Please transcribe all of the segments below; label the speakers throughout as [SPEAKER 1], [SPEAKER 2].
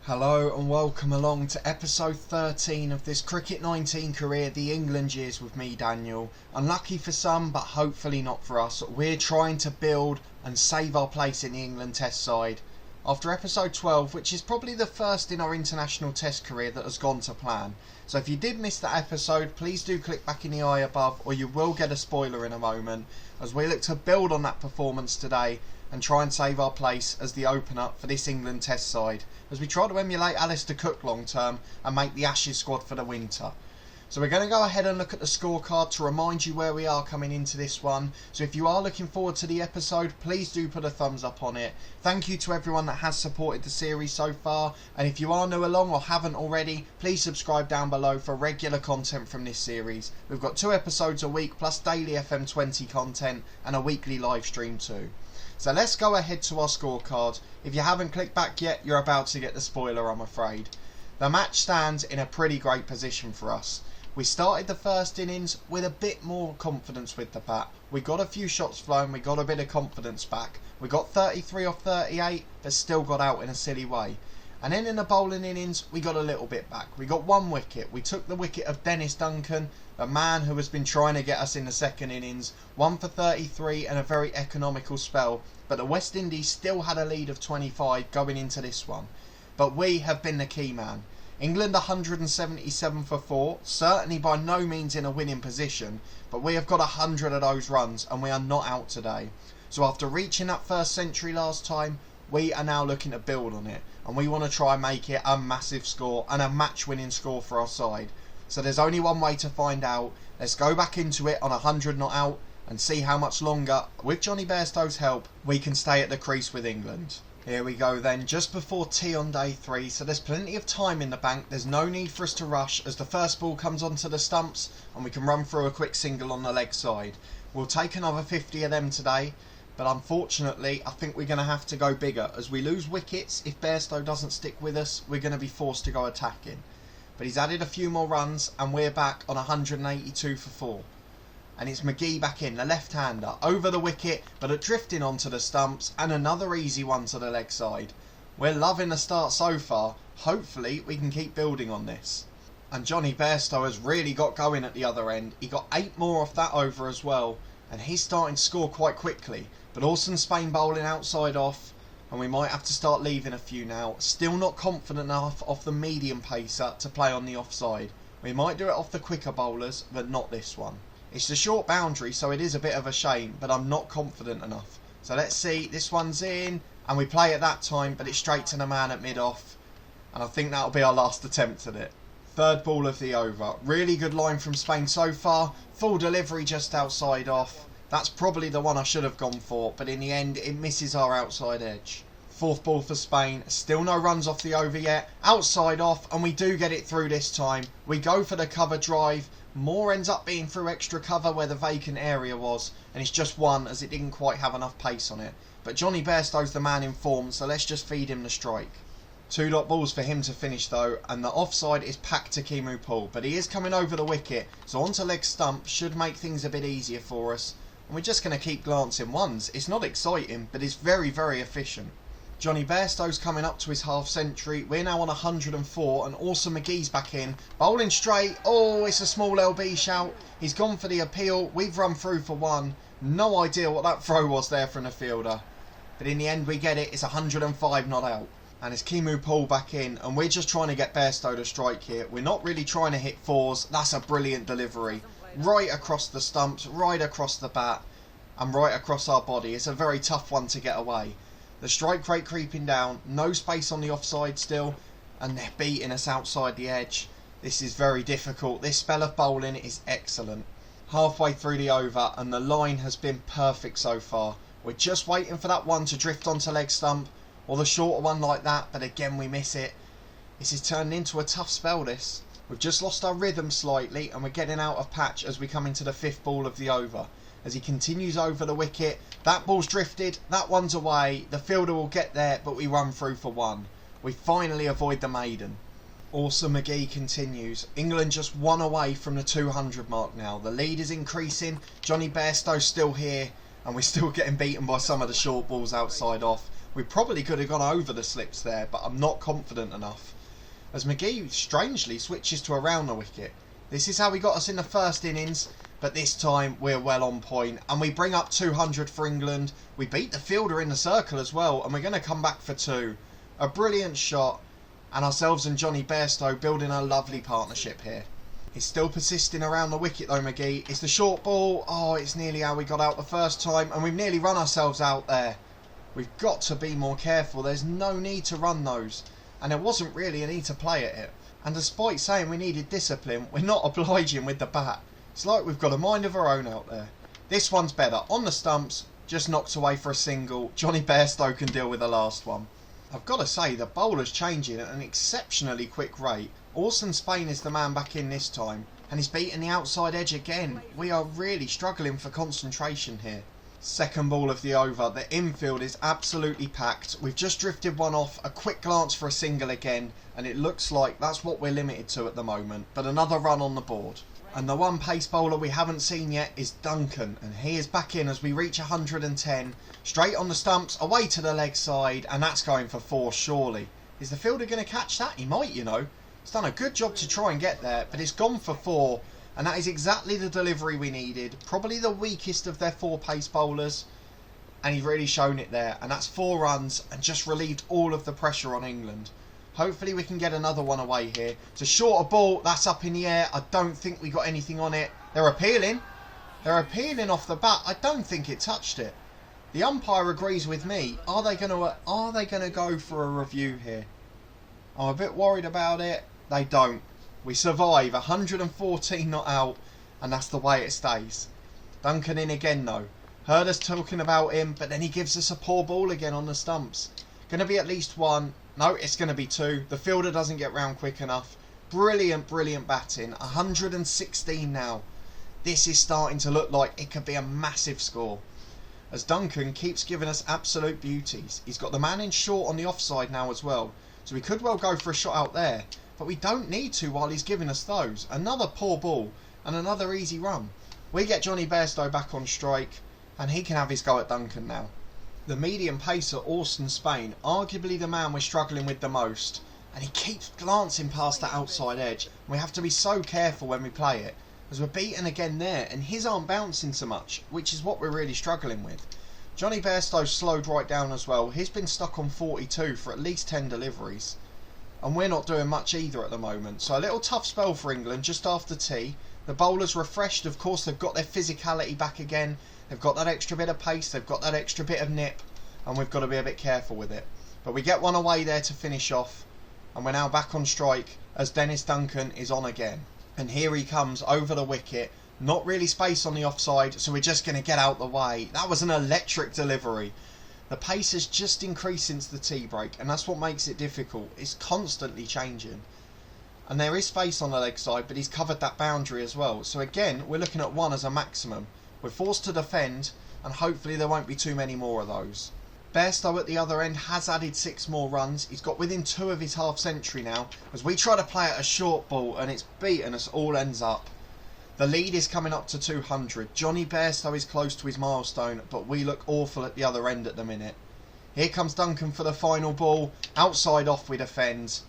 [SPEAKER 1] Hello and welcome along to episode 13 of this Cricket 19 career, the England years with me, Daniel. Unlucky for some, but hopefully not for us. We're trying to build and save our place in the England Test side. After episode 12, which is probably the first in our international Test career that has gone to plan. So if you did miss that episode, please do click back in the eye above or you will get a spoiler in a moment, as we look to build on that performance today and try and save our place as the opener for this England Test side, as we try to emulate Alistair Cook long term and make the Ashes squad for the winter. So we're going to go ahead and look at the scorecard to remind you where we are coming into this one. So if you are looking forward to the episode, please do put a thumbs up on it. Thank you to everyone that has supported the series so far, and if you are new along or haven't already, please subscribe down below for regular content from this series. We've got 2 episodes a week plus daily FM20 content and a weekly live stream too. So let's go ahead to our scorecard. If you haven't clicked back yet, you're about to get the spoiler, I'm afraid. The match stands in a pretty great position for us. We started the first innings with a bit more confidence with the bat. We got a few shots flown, we got a bit of confidence back. We got 33 off 38, but still got out in a silly way. And then in the bowling innings, we got a little bit back. We got 1 wicket. We took the wicket of Dennis Duncan, the man who has been trying to get us in the second innings. 1 for 33 and a very economical spell. But the West Indies still had a lead of 25 going into this one. But we have been the key man. England 177 for 4, certainly by no means in a winning position, but we have got 100 of those runs and we are not out today. So after reaching that first century last time, we are now looking to build on it, and we want to try and make it a massive score and a match-winning score for our side. So there's only one way to find out. Let's go back into it on 100 not out and see how much longer, with Jonny Bairstow's help, we can stay at the crease with England. Here we go then, just before tea on day 3, so there's plenty of time in the bank. There's no need for us to rush as the first ball comes onto the stumps and we can run through a quick single on the leg side. We'll take another 50 of them today, but unfortunately I think we're going to have to go bigger. As we lose wickets, if Bairstow doesn't stick with us, we're going to be forced to go attacking. But he's added a few more runs and we're back on 182 for 4. And it's McGee back in, the left-hander, over the wicket, but at drifting onto the stumps, and another easy one to the leg side. We're loving the start so far. Hopefully we can keep building on this. And Jonny Bairstow has really got going at the other end. He got 8 more off that over as well, and he's starting to score quite quickly. But Orson Spain bowling outside off, and we might have to start leaving a few now. Still not confident enough off the medium pacer to play on the offside. We might do it off the quicker bowlers, but not this one. It's the short boundary, so it is a bit of a shame, but I'm not confident enough. So let's see, this one's in, and we play at that time, but it's straight to the man at mid-off. And I think that'll be our last attempt at it. Third ball of the over. Really good line from Spain so far. Full delivery just outside off. That's probably the one I should have gone for, but in the end, it misses our outside edge. Fourth ball for Spain. Still no runs off the over yet. Outside off, and we do get it through this time. We go for the cover drive. More ends up being through extra cover where the vacant area was, and it's just 1 as it didn't quite have enough pace on it. But Jonny Bairstow's the man in form, so let's just feed him the strike. 2 dot balls for him to finish though, and the offside is packed to Kimu Paul, but he is coming over the wicket, so onto leg stump should make things a bit easier for us. And we're just going to keep glancing ones. It's not exciting, but it's very, very efficient. Jonny Bairstow's coming up to his half century. We're now on 104 and Orson McGee's back in. Bowling straight. Oh, it's a small LB shout. He's gone for the appeal. We've run through for 1. No idea what that throw was there from the fielder. But in the end we get it. It's 105 not out. And it's Kimu Paul back in. And we're just trying to get Bairstow to strike here. We're not really trying to hit 4s. That's a brilliant delivery. Right across the stumps, right across the bat, and right across our body. It's a very tough one to get away. The strike rate creeping down, no space on the offside still, and they're beating us outside the edge. This is very difficult. This spell of bowling is excellent. Halfway through the over, and the line has been perfect so far. We're just waiting for that one to drift onto leg stump, or the shorter one like that, but again we miss it. This is turning into a tough spell, this. We've just lost our rhythm slightly, and we're getting out of patch as we come into the 5th ball of the over. As he continues over the wicket, that ball's drifted, that one's away, the fielder will get there, but we run through for 1. We finally avoid the maiden. Orson McGee continues. England just 1 away from the 200 mark now. The lead is increasing, Jonny Bairstow's still here, and we're still getting beaten by some of the short balls outside off. We probably could have gone over the slips there, but I'm not confident enough. As McGee strangely switches to around the wicket. This is how he got us in the first innings, but this time we're well on point and we bring up 200 for England. We beat the fielder in the circle as well, and we're going to come back for 2. A brilliant shot, and ourselves and Johnny Bairstow building a lovely partnership here. He's still persisting around the wicket though, McGee. It's the short ball. Oh, it's nearly how we got out the first time, and we've nearly run ourselves out there. We've got to be more careful. There's no need to run those, and there wasn't really a need to play at it. And despite saying we needed discipline, we're not obliging with the bat. It's like we've got a mind of our own out there. This one's better. On the stumps, just knocked away for a single. Johnny Bairstow can deal with the last one. I've got to say, the bowler's changing at an exceptionally quick rate. Orson Spain is the man back in this time, and he's beating the outside edge again. We are really struggling for concentration here. Second ball of the over. The infield is absolutely packed. We've just drifted one off. A quick glance for a single again, and it looks like that's what we're limited to at the moment. But another run on the board. And the one pace bowler we haven't seen yet is Duncan, and he is back in as we reach 110. Straight on the stumps, away to the leg side, and that's going for 4 surely. Is the fielder going to catch that? He might, you know. He's done a good job to try and get there, but it's gone for 4, and that is exactly the delivery we needed. Probably the weakest of their 4 pace bowlers, and he's really shown it there. And that's 4 runs and just relieved all of the pressure on England. Hopefully we can get another one away here. It's a shorter ball, that's up in the air. I don't think we got anything on it. They're appealing. They're appealing off the bat. I don't think it touched it. The umpire agrees with me. Are they going to go for a review here? I'm a bit worried about it. They don't. We survive. 114 not out, and that's the way it stays. Duncan in again though. Heard us talking about him, but then he gives us a poor ball again on the stumps. Going to be at least 1. No, it's going to be 2. The fielder doesn't get round quick enough. Brilliant, brilliant batting. 116 now. This is starting to look like it could be a massive score. As Duncan keeps giving us absolute beauties. He's got the man in short on the offside now as well. So we could well go for a shot out there. But we don't need to while he's giving us those. Another poor ball and another easy run. We get Johnny Bairstow back on strike, and he can have his go at Duncan now. The medium pacer Orson Spain, arguably the man we're struggling with the most, and he keeps glancing past the outside edge. We have to be so careful when we play it, as we're beaten again there, and his aren't bouncing so much, which is what we're really struggling with. Johnny Bairstow slowed right down as well. He's been stuck on 42 for at least 10 deliveries, and we're not doing much either at the moment. So a little tough spell for England just after tea. The bowlers refreshed, of course. They've got their physicality back again. They've got that extra bit of pace, they've got that extra bit of nip, and we've got to be a bit careful with it. But we get one away there to finish off, and we're now back on strike as Dennis Duncan is on again. And here he comes over the wicket. Not really space on the offside, so we're just going to get out the way. That was an electric delivery. The pace has just increased since the tea break, and that's what makes it difficult. It's constantly changing. And there is space on the leg side, but he's covered that boundary as well. So again, we're looking at 1 as a maximum. We're forced to defend, and hopefully there won't be too many more of those. Bairstow at the other end has added 6 more runs. He's got within 2 of his half century now, as we try to play at a short ball, and it's beaten us all ends up. The lead is coming up to 200. Johnny Bairstow is close to his milestone, but we look awful at the other end at the minute. Here comes Duncan for the final ball. Outside off we defend,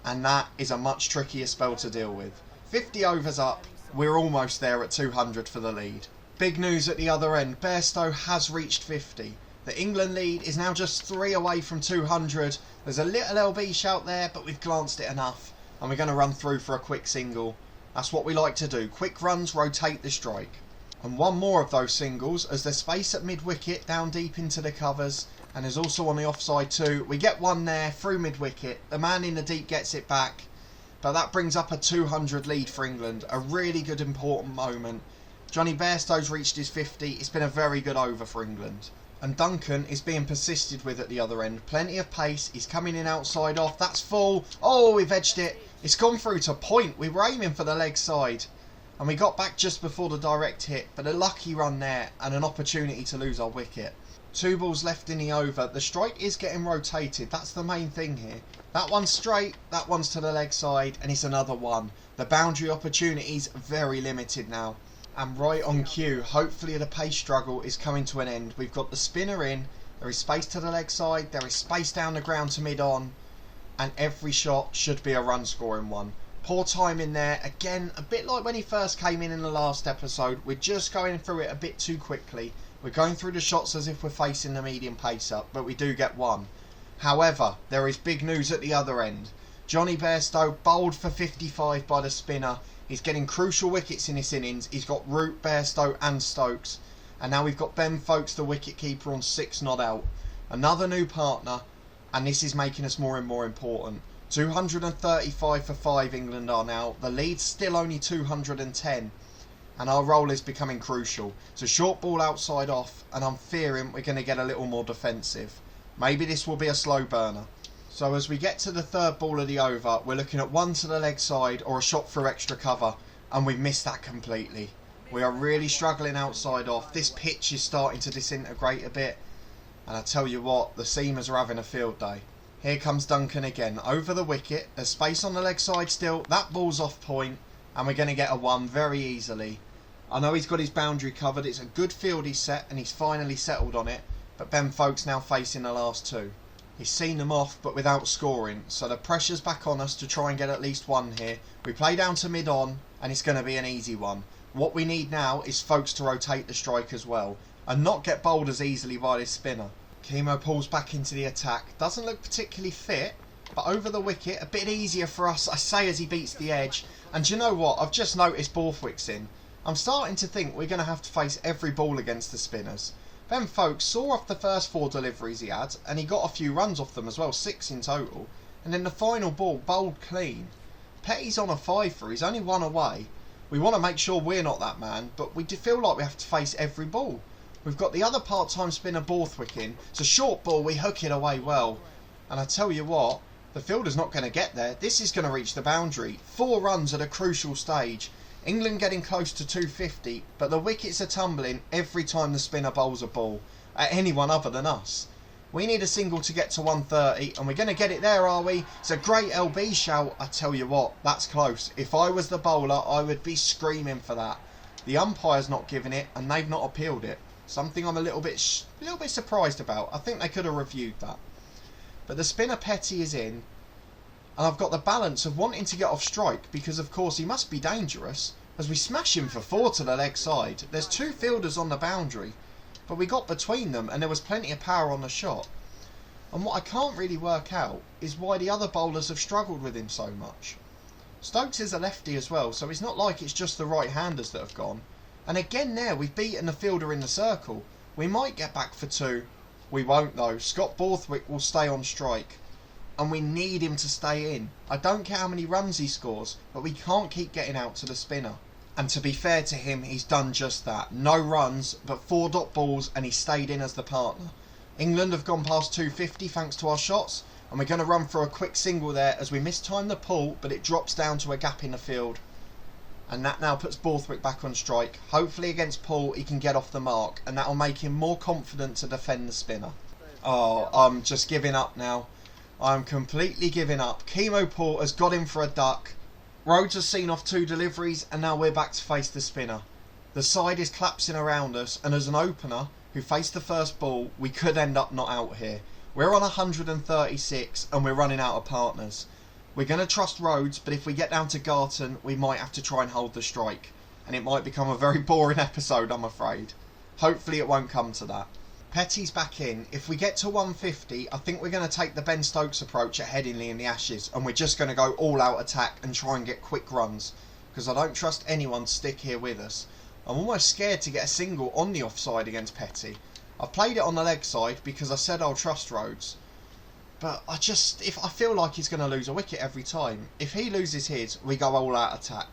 [SPEAKER 1] and that is a much trickier spell to deal with. 50 overs up. We're almost there at 200 for the lead. Big news at the other end. Bairstow has reached 50. The England lead is now just 3 away from 200. There's a little LB shout there, but we've glanced it enough, and we're going to run through for a quick single. That's what we like to do. Quick runs rotate the strike. And one more of those singles, as there's space at mid-wicket down deep into the covers, and there's also on the offside too. We get one there through mid-wicket. The man in the deep gets it back, but that brings up a 200 lead for England. A really good important moment. Johnny Bairstow's reached his 50. It's been a very good over for England. And Duncan is being persisted with at the other end. Plenty of pace. He's coming in outside off. That's full. Oh, we've edged it. It's gone through to point. We were aiming for the leg side, and we got back just before the direct hit, but a lucky run there and an opportunity to lose our wicket. 2 balls left in the over. The strike is getting rotated. That's the main thing here. That one's straight, that one's to the leg side, and it's another one. The boundary opportunity's very limited now. And right on cue, hopefully the pace struggle is coming to an end. We've got the spinner in, There is space to the leg side, there is space down the ground to mid-on, and every shot should be a run-scoring one. Poor timing there. Again, a bit like when he first came in the last episode. We're just going through it a bit too quickly. We're going through the shots as if we're facing the medium pacer, but we do get one. However, there is big news at the other end. Johnny Bairstow bowled for 55 by the spinner. He's getting crucial wickets in this innings. He's got Root, Bairstow and Stokes. And now we've got Ben Foakes, the wicket-keeper, on 6 not out. Another new partner, and this is making us more and more important. 235 for 5 England are now. The lead's still only 210. And our role is becoming crucial. It's a short ball outside off, and I'm fearing we're going to get a little more defensive. Maybe this will be a slow burner. So as we get to the third ball of the over, we're looking at one to the leg side or a shot through extra cover, and we've missed that completely. We are really struggling outside off. This pitch is starting to disintegrate a bit, and I tell you what, the seamers are having a field day. Here comes Duncan again, over the wicket. There's space on the leg side still. That ball's off point, and we're going to get a 1 very easily. I know he's got his boundary covered. It's a good field he's set, and he's finally settled on it. But Ben Foakes now facing the last 2. He's seen them off, but without scoring. So the pressure's back on us to try and get at least 1 here. We play down to mid-on, and it's going to be an easy one. What we need now is Foakes to rotate the strike as well, and not get bowled as easily by this spinner. Chemo pulls back into the attack. Doesn't look particularly fit, but over the wicket, a bit easier for us, I say, as he beats the edge. And do you know what? I've just noticed Borthwick's in. I'm starting to think we're going to have to face every ball against the spinners. Ben Foakes saw off the first 4 deliveries he had, and he got a few runs off them as well, 6 in total. And then the final ball bowled clean. Petty's on a 5-for, he's only 1 away. We want to make sure we're not that man, but we do feel like we have to face every ball. We've got the other part-time spinner Borthwick in. It's a short ball, we hook it away well. And I tell you what, the fielder's not going to get there. This is going to reach the boundary. 4 runs at a crucial stage. England getting close to 250, but the wickets are tumbling every time the spinner bowls a ball, at anyone other than us. We need a single to get to 130, and we're going to get it there, are we? It's a great LB shout. I tell you what, that's close. If I was the bowler, I would be screaming for that. The umpire's not giving it, and they've not appealed it. Something I'm a little bit surprised about. I think they could have reviewed that. But the spinner Petty is in, and I've got the balance of wanting to get off strike, because of course he must be dangerous, as we smash him for 4 to the leg side. There's 2 fielders on the boundary, but we got between them and there was plenty of power on the shot. And what I can't really work out is why the other bowlers have struggled with him so much. Stokes is a lefty as well, so it's not like it's just the right-handers that have gone. And again there, we've beaten the fielder in the circle. We might get back for 2. We won't though. Scott Borthwick will stay on strike. And we need him to stay in. I don't care how many runs he scores, but we can't keep getting out to the spinner. And to be fair to him, he's done just that. No runs, but 4 dot balls, and he stayed in as the partner. England have gone past 250 thanks to our shots, and we're going to run for a quick single there as we mistime the pull, but it drops down to a gap in the field. And that now puts Borthwick back on strike. Hopefully against Paul he can get off the mark, and that will make him more confident to defend the spinner. Oh, I'm just giving up now. I'm completely giving up. Chemo Paul has got him for a duck. Rhodes has seen off 2 deliveries, and now we're back to face the spinner. The side is collapsing around us, and as an opener who faced the first ball, we could end up not out here. We're on 136 and we're running out of partners. We're going to trust Rhodes, but if we get down to Garton, we might have to try and hold the strike. And it might become a very boring episode, I'm afraid. Hopefully it won't come to that. Petty's back in. If we get to 150, I think we're going to take the Ben Stokes approach at Headingley in the Ashes, and we're just going to go all-out attack and try and get quick runs, because I don't trust anyone to stick here with us. I'm almost scared to get a single on the offside against Petty. I've played it on the leg side because I said I'll trust Rhodes. But I feel like he's going to lose a wicket every time. If he loses his, we go all-out attack.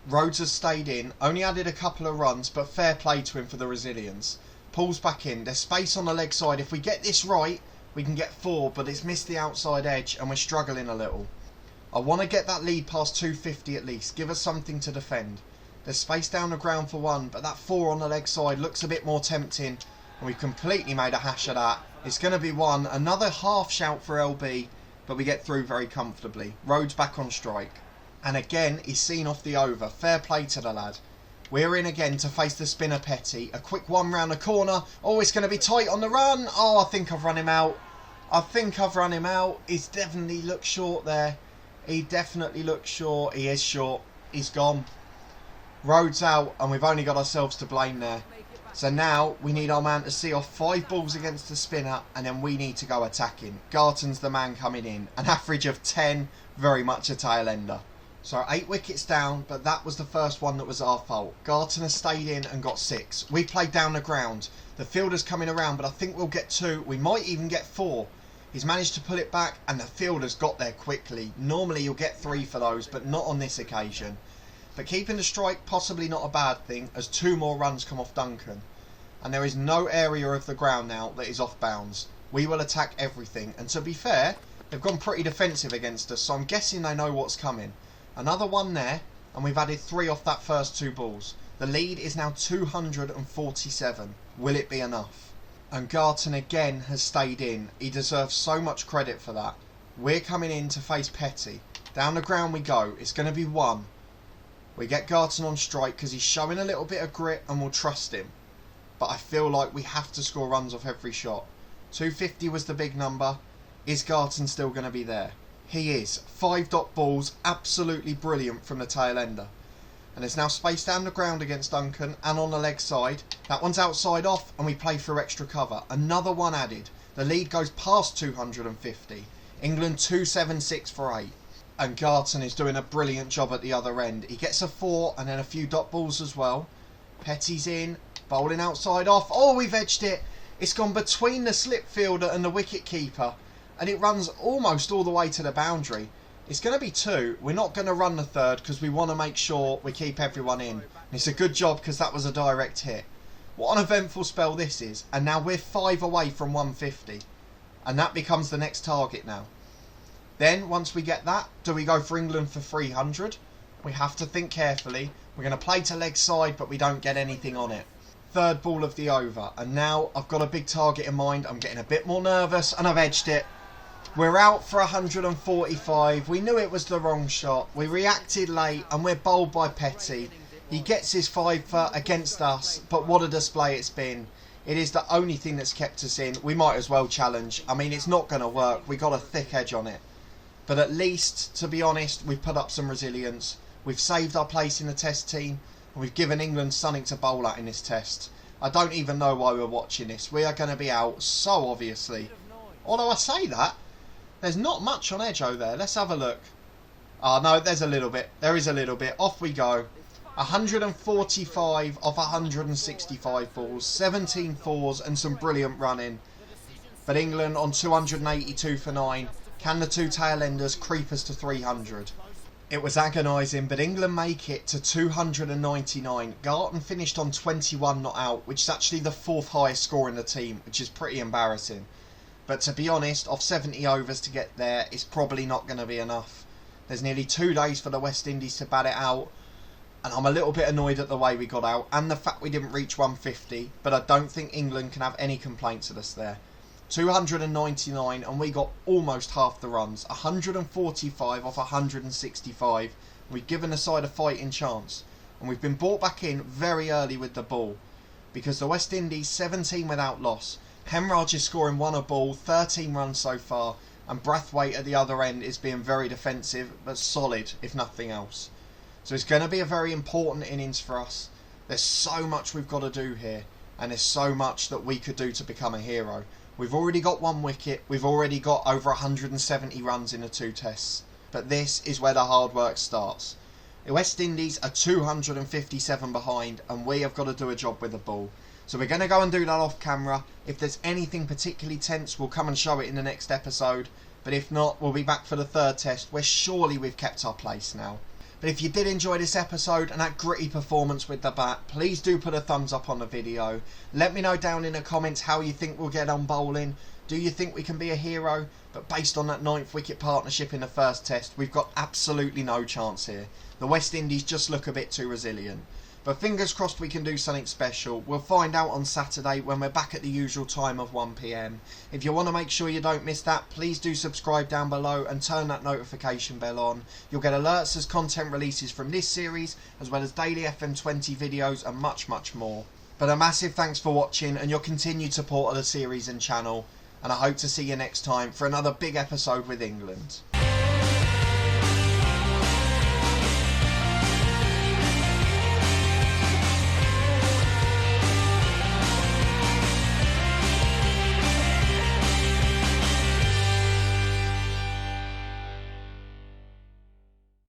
[SPEAKER 1] Rhodes has stayed in, only added a couple of runs, but fair play to him for the resilience. Pulls back in, there's space on the leg side. If we get this right, we can get 4, but it's missed the outside edge and we're struggling a little. I want to get that lead past 250 at least, give us something to defend. There's space down the ground for 1, but that 4 on the leg side looks a bit more tempting, and we've completely made a hash of that. It's going to be 1, another half shout for LB, but we get through very comfortably. Rhodes back on strike. And again, he's seen off the over. Fair play to the lad. We're in again to face the spinner Petty. A quick one round the corner. Oh, it's going to be tight on the run. Oh, I think I've run him out. He's definitely looked short there. He definitely looks short. He is short. He's gone. Rhodes out, and we've only got ourselves to blame there. So now we need our man to see off 5 balls against the spinner, and then we need to go attacking. Garton's the man coming in. An average of 10, very much a tail ender. So 8 wickets down, but that was the first one that was our fault. Garton has stayed in and got 6. We played down the ground. The fielder's coming around, but I think we'll get 2. We might even get 4. He's managed to pull it back, and the fielder's got there quickly. Normally you'll get 3 for those, but not on this occasion. But keeping the strike, possibly not a bad thing, as 2 more runs come off Duncan. And there is no area of the ground now that is off bounds. We will attack everything. And to be fair, they've gone pretty defensive against us, so I'm guessing they know what's coming. Another one there, and we've added 3 off that first 2 balls. The lead is now 247. Will it be enough? And Garton again has stayed in. He deserves so much credit for that. We're coming in to face Petty. Down the ground we go. It's going to be 1. We get Garton on strike because he's showing a little bit of grit and we'll trust him. But I feel like we have to score runs off every shot. 250 was the big number. Is Garton still going to be there? He is. 5 dot balls, absolutely brilliant from the tail ender. And it's now spaced down the ground against Duncan and on the leg side. That one's outside off and we play for extra cover. Another one added. The lead goes past 250. England 276 for 8. And Garton is doing a brilliant job at the other end. He gets a 4 and then a few dot balls as well. Petty's in. Bowling outside off. Oh, we've edged it. It's gone between the slip fielder and the wicket keeper. And it runs almost all the way to the boundary. It's going to be 2. We're not going to run the 3rd because we want to make sure we keep everyone in. And it's a good job because that was a direct hit. What an eventful spell this is. And now we're 5 away from 150. And that becomes the next target now. Then, once we get that, do we go for England for 300? We have to think carefully. We're going to play to leg side, but we don't get anything on it. 3rd ball of the over. And now I've got a big target in mind. I'm getting a bit more nervous, and I've edged it. We're out for 145. We knew it was the wrong shot. We reacted late, and we're bowled by Petty. He gets his 5 for against us, but what a display it's been. It is the only thing that's kept us in. We might as well challenge. I mean, it's not going to work. We got a thick edge on it. But at least, to be honest, we've put up some resilience. We've saved our place in the test team. And we've given England something to bowl at in this test. I don't even know why we're watching this. We are going to be out so obviously. Although I say that, there's not much on Edjo there. Let's have a look. Oh no, there's a little bit. There is a little bit. Off we go. 145 off 165 balls. 17 fours and some brilliant running. But England on 282 for 9. Can the 2 tail enders creep us to 300? It was agonising, but England make it to 299. Garton finished on 21 not out, which is actually the 4th highest score in the team, which is pretty embarrassing. But to be honest, off 70 overs to get there, it's probably not going to be enough. There's nearly 2 days for the West Indies to bat it out, and I'm a little bit annoyed at the way we got out, and the fact we didn't reach 150, but I don't think England can have any complaints at us there. 299 and we got almost half the runs. 145 off 165. We've given the side a fighting chance. And we've been brought back in very early with the ball. Because the West Indies 17 without loss. Hemraj is scoring 1 a ball, 13 runs so far. And Brathwaite at the other end is being very defensive, but solid if nothing else. So it's going to be a very important innings for us. There's so much we've got to do here. And there's so much that we could do to become a hero. We've already got 1 wicket. We've already got over 170 runs in the 2 tests. But this is where the hard work starts. The West Indies are 257 behind and we have got to do a job with the ball. So we're going to go and do that off camera. If there's anything particularly tense, we'll come and show it in the next episode. But if not, we'll be back for the 3rd test where surely we've kept our place now. But if you did enjoy this episode and that gritty performance with the bat, please do put a thumbs up on the video. Let me know down in the comments how you think we'll get on bowling. Do you think we can be a hero? But based on that 9th wicket partnership in the 1st test, we've got absolutely no chance here. The West Indies just look a bit too resilient. But fingers crossed we can do something special. We'll find out on Saturday when we're back at the usual time of 1 PM. If you want to make sure you don't miss that, please do subscribe down below and turn that notification bell on. You'll get alerts as content releases from this series, as well as daily FM20 videos and much more. But a massive thanks for watching and your continued support of the series and channel, and I hope to see you next time for another big episode with England.